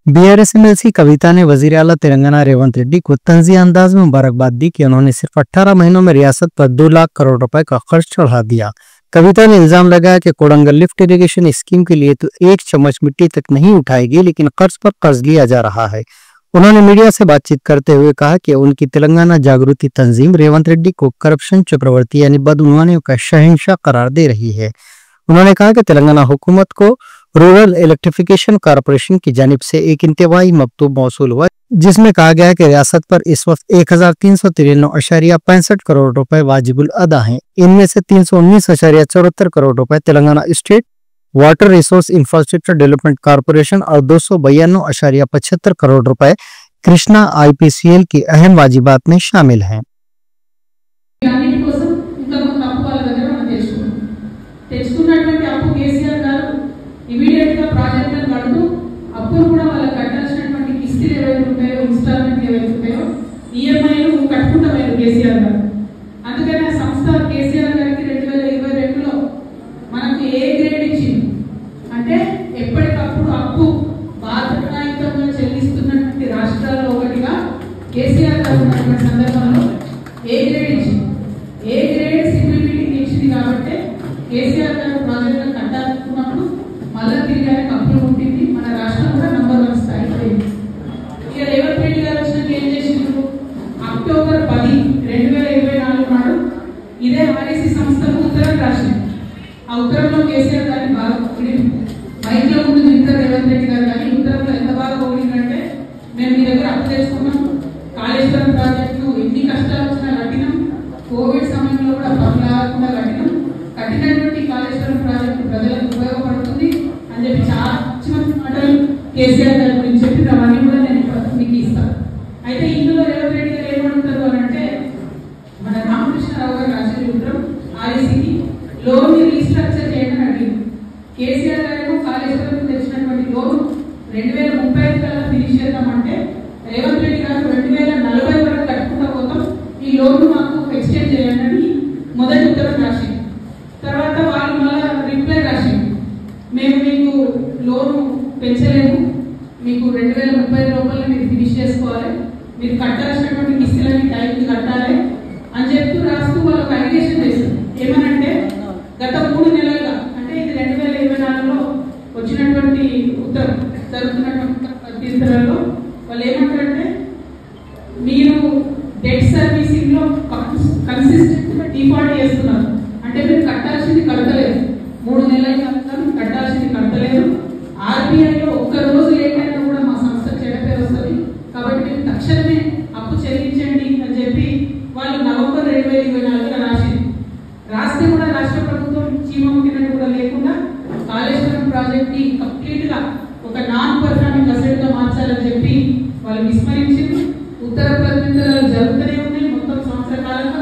BRS MLC कविता ने वजीर आला तेलंगाना रेवंत रेड्डी को तंज़िया अंदाज में मुबारकबाद दी कि उन्होंने सिर्फ 18 महीनों में रियासत पर 2 लाख करोड़ रुपए का खर्च चढ़ा दिया। कविता ने इल्जाम लगाया कि कोडंगल लिफ्ट इरिगेशन स्कीम के लिए तो एक चम्मच मिट्टी तक नहीं उठाएगी, लेकिन कर्ज पर कर्ज लिया जा रहा है। उन्होंने मीडिया से बातचीत करते हुए कहा कि उनकी तेलंगाना जागृति तंजीम रेवंत रेड्डी को करप्शन चक्रवर्ती यानी बदउनवानियों का शहंशाह करार दे रही है। उन्होंने कहा कि तेलंगाना हुकूमत को रूरल इलेक्ट्रिफिकेशन कॉरपोरेशन की जानिब से एक इंतवाई मकतूब मौसूल हुआ, जिसमें कहा गया कि रियासत पर इस वक्त 1393.65 करोड़ रुपए वाजिबुल अदा हैं। इनमें से 319.74 करोड़ रुपए Telangana state water resource infrastructure development corporation और 292.75 करोड़ रुपए कृष्णा आईपीसीएल की अहम वाजिबात में शामिल हैं। ఇమిడియట్ గా ప్రాజెక్టులను కడుతూ అప్పుడు కూడా వాళ్ళకి కట్టాల్సినటువంటి కిస్తీలు ఏవైతే ఉంటాయో, ఇన్స్టాల్మెంట్ ఏవైతే ఉంటాయో, ఈఎంఐలు కట్టుకుంటూ పోయారు కేసీఆర్ గారు. అందుకని ఆ సంస్థ కేసీఆర్ గారికి 2022లో మనకు ఏ గ్రేడ్ ఇచ్చింది అంటే ఎప్పటికప్పుడు అప్పు బాధ్యతాయుతంగా చెల్లిస్తున్నటువంటి రాష్ట్రాల్లో ఒకటిగా కేసీఆర్ గారు ఉన్నటువంటి సందర్భంలో ఏ గ్రేడ్ ఇచ్చింది. ఏ గ్రేడ్ సివిల్ మీటింగ్ ఇచ్చింది కాబట్టి కేసీఆర్ గారు ప్రాజెక్టులు కట్టాలనుకున్నప్పుడు మళ్ళా తిరిగి అప్పులు ఉంటుంది. మన రాష్ట్రం కూడా నంబర్ 1 స్థాయిలో అయింది. ఇక రేవంత్ రెడ్డి గారు వచ్చినాక ఏం చేసిండ్రు? అక్టోబర్ 10, 2024 నాడు ఇదే ఆర్ఎస్సీ సంస్థకు ఉత్తరం రాసింది. ఆ ఉత్తరంలో కేసీఆర్ గారిని బాగా పొగిడింది. మైక్ లో ముందు నింటారు రేవంత్ రెడ్డి గారు, కానీ ఉత్తరంలో ఎంత బాగా పొగిడిందంటే, మేము మీ దగ్గర అప్పు తెచ్చుకున్నాం, కాళేశ్వరం ప్రాజెక్టు ఎన్ని కష్టాలు వచ్చినా కట్టినాం, కోవిడ్ సమయంలో కూడా పనులాగకుండా కట్టినాం, కట్టినటువంటి కాళేశ్వరం ప్రాజెక్టు ప్రజలకు ఉపయోగపడుతుంది అని చెప్పి చాలా మంచి మాటలు కేసీఆర్ గారి గురించి చెప్పి అవన్నీ కూడా నేను మీకు ఇస్తాను. అయితే ఇందులో రేవంత్ రెడ్డి గారు ఏమంటారు అని అంటే, మన రామకృష్ణారావు గారు రాసిన ఉత్తరం ఆర్ఎస్సీకి లోన్ ని రీస్ట్రక్చర్ చేయడం అడిగింది. కేసీఆర్ గారు కాళేశ్వరం తెచ్చినటువంటి లోన్ 2035 కల్లా ఫినిష్ చేద్దామంటే, రేవంత్ రెడ్డి గారు 2040 వరకు కట్టుకుంటూ పోతాం, ఈ లోన్ మాకు ఎక్స్టెండ్ చేయండి అని మొదటి ఉత్తరం రాసింది. తర్వాత వాళ్ళు మళ్ళా రిప్లై రాసింది, మేము మీకు లోన్ పెంచలేము, మీకు 2030 లోపల మీరు ఫినిష్ చేసుకోవాలి, మీరు కట్టాల్సినటువంటి కిస్తీలన్నీ టైంకి కట్టాలి అని చెప్తూ రాస్తూ వాళ్ళకి అలిగేషన్ చేస్తారు. ఏమనంటే, గత 3 నెలలుగా అంటే ఇది 2024లో వచ్చినటువంటి ఉత్తరం జరుగుతున్నటువంటి ప్రత్యుత్తరాల్లో వాళ్ళు ఏమంటారంటే, మీరు డెట్ సర్వీసింగ్ లో కన్సిస్టెంట్ గా డిఫాల్ట్ చేస్తున్నారు, అంటే మీరు కట్టాల్సింది కడతలేదు, 3 నెలల కాలం కట్టాల్సింది కడతలేదు, ఆర్బీఐలో ఒక్క రోజు లేకైనా కూడా మా సంస్థ చెడ్డ పేరు వస్తుంది, కాబట్టి మీరు తక్షణమే అప్పు చెల్లించండి అని చెప్పి వాళ్ళు నవంబర్ 2024లో రాసింది. రాస్తే కూడా రాష్ట్ర ప్రభుత్వం చీమముట్టినట్టు కూడా లేకుండా కాళేశ్వరం ప్రాజెక్ట్ ని కంప్లీట్ గా ఒక నాన్ పర్ఫార్మింగ్ అసెట్ గా మార్చాలని చెప్పి వాళ్ళు విస్మరించింది. ఉత్తర ప్రత్యుత్తరాలు జరుగుతూనే ఉన్నాయి మొత్తం సంవత్సర కాలంగా.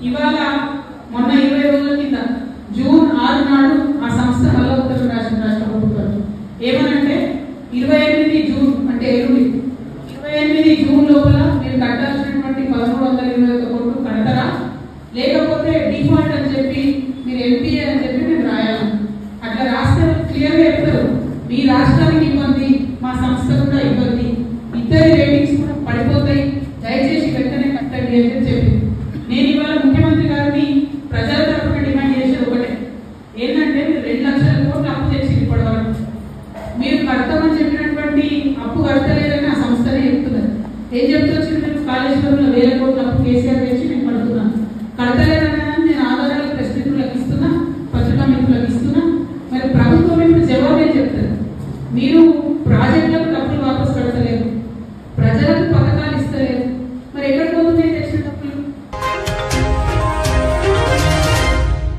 ఇవాళ మొన్న 20 రోజుల కింద జూన్ 6 నాడు ఆ సంస్థ మళ్ళా ఉత్తరం రాష్ట్ర ప్రభుత్వం ఏమనంటే, 28 జూన్ అంటే ఎల్లుండి 28 జూన్ లోపల మీరు కట్టాల్సినటువంటి 1321 కోట్లు కడతారా, లేకపోతే డిఫాల్ట్ అని చెప్పి మీరు ఎంపీఏ అని చెప్పి మేము రాయాలి. అట్లా రాస్తే క్లియర్గా చెప్తారు, మీ రాష్ట్రానికి ఇబ్బంది, మా సంస్థ కూడా ఇబ్బంది, ఇద్దరి రేటింగ్స్ కూడా పడిపోతాయి, దయచేసి వెంటనే కట్టండి అని చెప్పి. నేను ఇవాళ ముఖ్యమంత్రి గారిని ప్రజల తరఫున డిమాండ్ చేసేది ఒకటే, ఏంటంటే మీరు 2 లక్షల కోట్లు అప్పు చేసి ఇప్పటివరకు మీరు కడతామని చెప్పినటువంటి అప్పు కడతలేదని ఆ సంస్థనే చెప్తున్నారు. ఏం చెప్తూ వచ్చింది? కాళేశ్వరంలో 1000 కోట్ల అప్పు కేసీఆర్